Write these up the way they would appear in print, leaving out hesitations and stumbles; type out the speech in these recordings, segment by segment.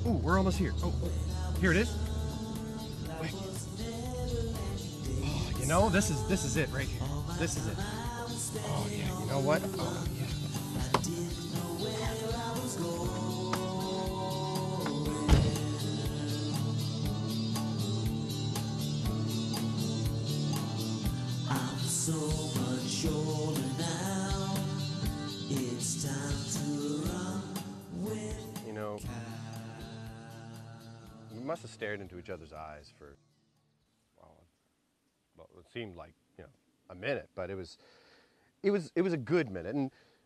Ooh, we're almost here. Oh, here it is. Wait. Oh, you know, this is it right here. This is it. Oh yeah, you know what? Oh yeah. So much older now. It's time to run with. You know, we must have stared into each other's eyes for, well, it seemed like, you know, a minute, but it was a good minute,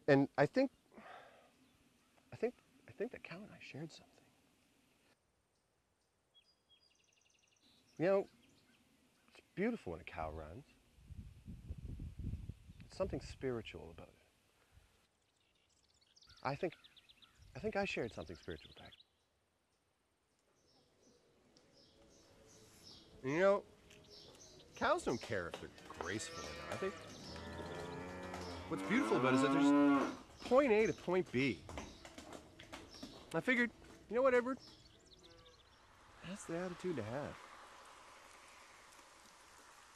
and I think that Cal and I shared something. You know, it's beautiful when a cow runs. There's something spiritual about it. I think I shared something spiritual back. You know, cows don't care if they're graceful or not. What's beautiful about it is that there's point A to point B. I figured, you know what, Edward? That's the attitude to have.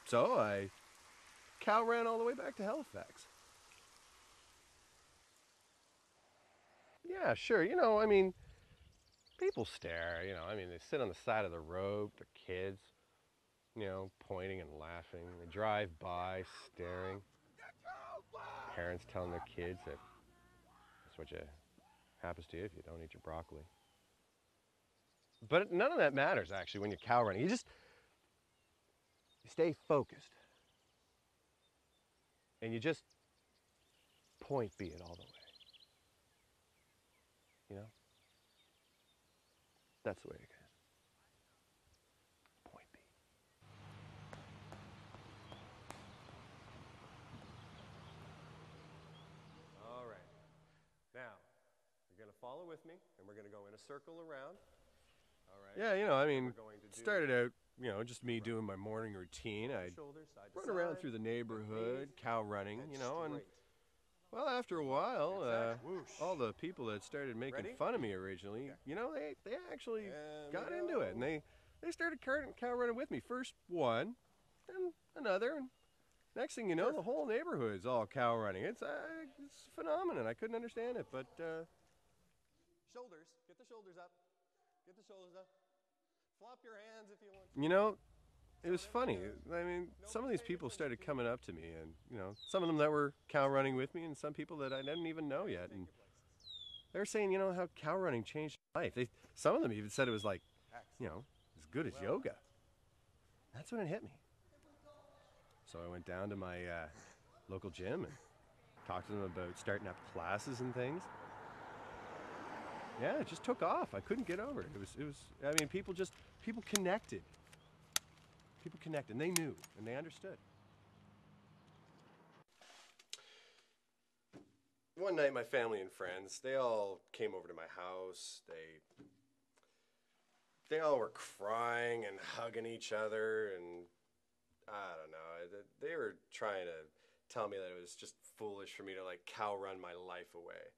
So I cow ran all the way back to Halifax. Yeah, sure. You know, I mean, people stare. You know, I mean, they sit on the side of the road, their kids, you know, pointing and laughing. They drive by, staring. Parents telling their kids that that's what happens to you if you don't eat your broccoli. But none of that matters actually when you're cow running. You stay focused, and you just point B it all the way. You know, that's the way it goes. Point B. All right. Now, you're gonna follow with me, and we're gonna go in a circle around. All right. Yeah, you know, I mean, started out, you know, just me doing my morning routine. I'd run around through the neighborhood, cow running, you know, and well, after a while, all the people that started making fun of me originally, you know, they actually got into it, and they started cow running with me. First one, and another, and next thing you know, the whole neighborhood's all cow running. It's a phenomenon. I couldn't understand it, but shoulders, get the shoulders up, get the shoulders up. Flop your hands if you want. You know, it was funny. I mean, some of these people started coming up to me, and you know, some of them that were cow running with me, and some people that I didn't even know yet, and they were saying, you know, how cow running changed their life. Some of them even said it was like, you know, as good as yoga. That's when it hit me. So I went down to my local gym and talked to them about starting up classes and things. Yeah, it just took off. I couldn't get over it. It was. I mean, people connected. People connected, and they knew, and they understood. One night, my family and friends, they all came over to my house. They all were crying and hugging each other, and I don't know. They were trying to tell me that it was just foolish for me to like cow run my life away.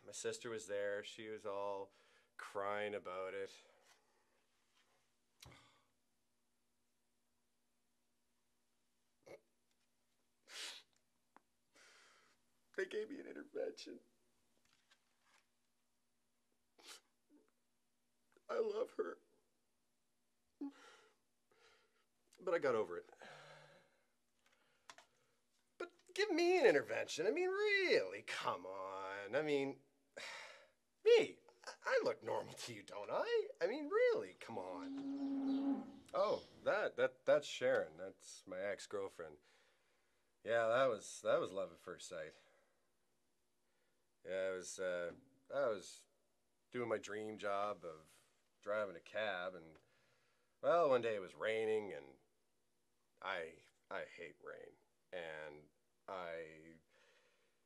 My sister was there. She was all crying about it. They gave me an intervention. I love her. But I got over it. But give me an intervention. I mean, really, come on. I mean, me. I look normal to you, don't I? I mean, really, come on. Oh, that's Sharon. That's my ex-girlfriend. Yeah, that was love at first sight. Yeah, I was doing my dream job of driving a cab, and well, one day it was raining, and I hate rain, and I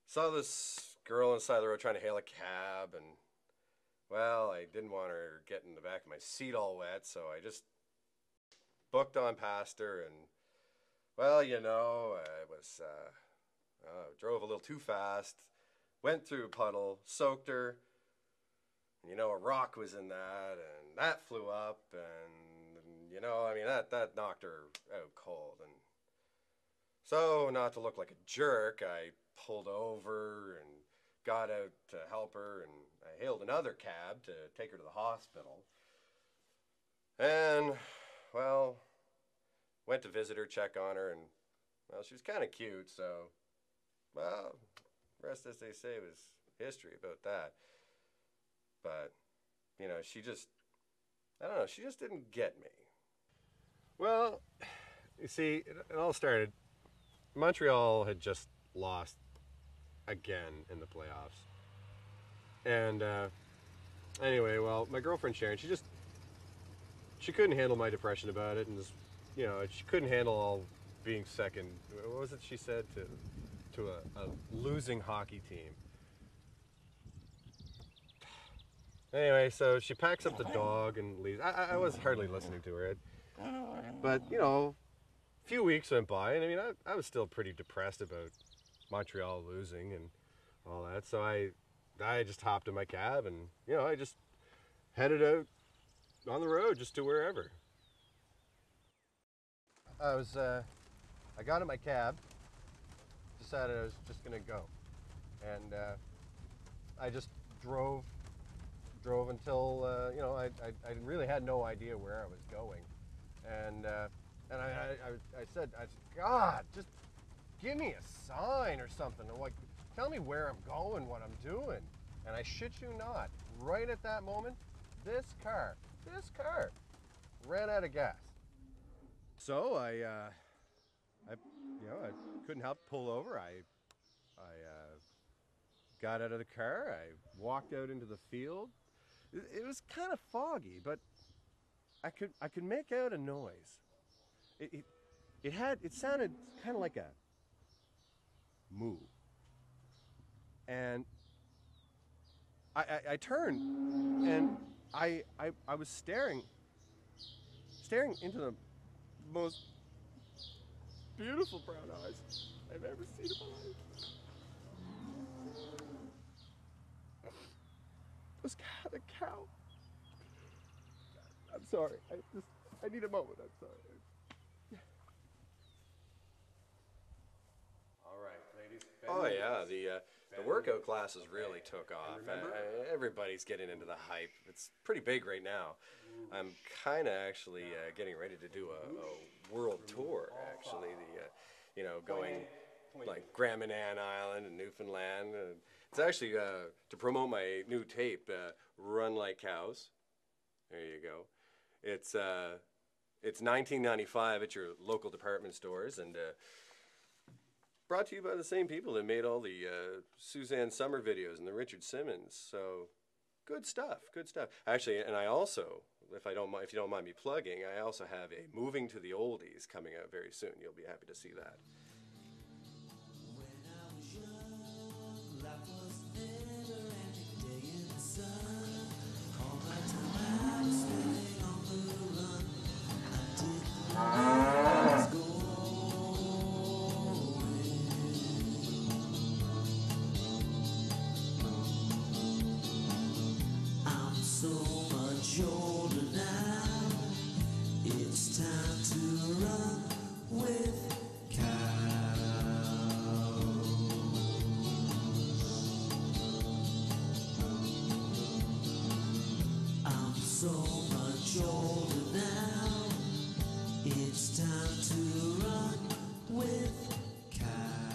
saw this girl on the side of the road trying to hail a cab, and well, I didn't want her getting in the back of my seat all wet, so I just booked on past her, and well, you know, drove a little too fast, went through a puddle, soaked her, You know, a rock was in that, and that flew up, and you know, I mean, that knocked her out cold. And so, not to look like a jerk, I pulled over and got out to help her, and I hailed another cab to take her to the hospital. And, well, went to visit her, check on her, and, well, she was kind of cute, so, well, the rest, as they say, was history about that. But, you know, she just, I don't know, she just didn't get me. Well, you see, it all started, Montreal had just lost again in the playoffs. And anyway, well, my girlfriend Sharon, she couldn't handle my depression about it, and just, you know, she couldn't handle all being second. What was it she said to a losing hockey team? Anyway, so she packs up the dog and leaves. I was hardly listening to her, but you know, a few weeks went by, and I mean, I was still pretty depressed about Montreal losing and all that. So I just hopped in my cab, and you know, I just headed out on the road just to wherever. I got in my cab, decided I was just gonna go, and I just drove until you know, I really had no idea where I was going, and I said, God, just give me a sign or something, or like, tell me where I'm going, what I'm doing. And I shit you not, right at that moment, this car ran out of gas. So I you know, I couldn't help pull over. I got out of the car. I walked out into the field. It was kind of foggy, but I could make out a noise. It sounded kind of like a moo. And I turned, and I was staring into the most beautiful brown eyes I've ever seen in my life. This cat, a cow. I'm sorry. I need a moment. I'm sorry. All right, ladies. Oh yeah, the workout classes really took off. Everybody's getting into the hype. It's pretty big right now. I'm kind of actually getting ready to do a world tour. Actually, you know, going like Grand Manan Island and Newfoundland. It's actually to promote my new tape, Run Like Cows. There you go. It's $19.95 at your local department stores, and brought to you by the same people that made all the Suzanne Summer videos and the Richard Simmons. So good stuff, good stuff. Actually, and I also, if you don't mind me plugging, I also have a Moving to the Oldies coming out very soon. You'll be happy to see that. I'm so much older now. It's time to run with cows. I'm so much older now. It's time to run with cows.